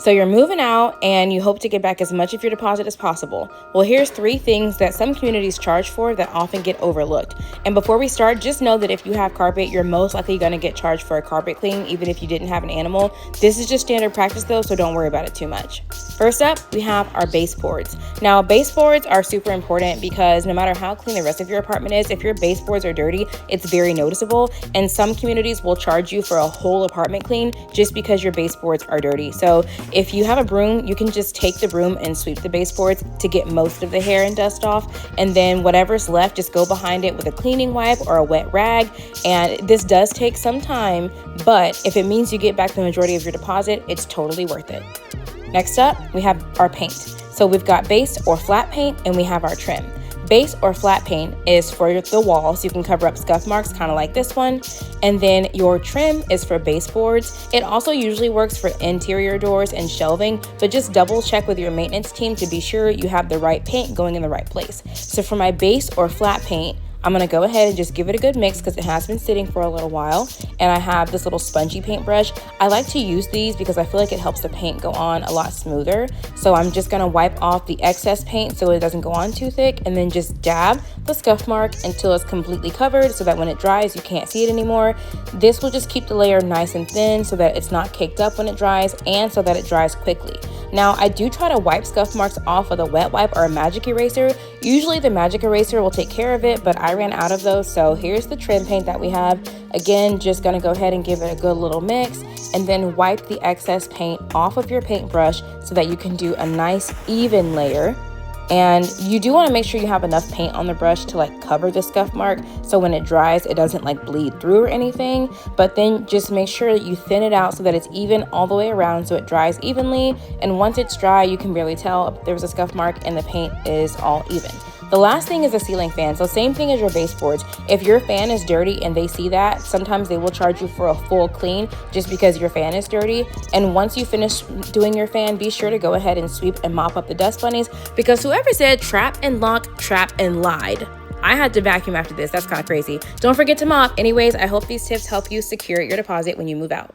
So you're moving out and you hope to get back as much of your deposit as possible. Well, here's 3 things that some communities charge for that often get overlooked. And before we start, just know that if you have carpet, you're most likely going to get charged for a carpet clean, even if you didn't have an animal. This is just standard practice though, so don't worry about it too much. First up, we have our baseboards. Now, baseboards are super important because no matter how clean the rest of your apartment is, if your baseboards are dirty, it's very noticeable. And some communities will charge you for a whole apartment clean just because your baseboards are dirty. So if you have a broom, you can just take the broom and sweep the baseboards to get most of the hair and dust off. And then whatever's left, just go behind it with a cleaning wipe or a wet rag. And this does take some time, but if it means you get back the majority of your deposit, it's totally worth it. Next up, we have our paint. So we've got base or flat paint and we have our trim. Base or flat paint is for the walls. You can cover up scuff marks, kind of like this one. And then your trim is for baseboards. It also usually works for interior doors and shelving, but just double check with your maintenance team to be sure you have the right paint going in the right place. So for my base or flat paint, I'm gonna go ahead and just give it a good mix because it has been sitting for a little while. And I have this little spongy paintbrush. I like to use these because I feel like it helps the paint go on a lot smoother. So I'm just gonna wipe off the excess paint so it doesn't go on too thick, and then just dab the scuff mark until it's completely covered so that when it dries, you can't see it anymore. This will just keep the layer nice and thin so that it's not caked up when it dries and so that it dries quickly. Now, I do try to wipe scuff marks off with a wet wipe or a magic eraser. Usually the magic eraser will take care of it, but I ran out of those. So here's the trim paint that we have. Again, just gonna go ahead and give it a good little mix and then wipe the excess paint off of your paintbrush so that you can do a nice even layer. And you do want to make sure you have enough paint on the brush to like cover the scuff mark so when it dries it doesn't like bleed through or anything, but then just make sure that you thin it out so that it's even all the way around so it dries evenly. And once it's dry, you can barely tell if there was a scuff mark and the paint is all even. The last thing is a ceiling fan. So same thing as your baseboards. If your fan is dirty and they see that, sometimes they will charge you for a full clean just because your fan is dirty. And once you finish doing your fan, be sure to go ahead and sweep and mop up the dust bunnies, because whoever said trap and locked, trap and lied. I had to vacuum after this. That's kind of crazy. Don't forget to mop. Anyways, I hope these tips help you secure your deposit when you move out.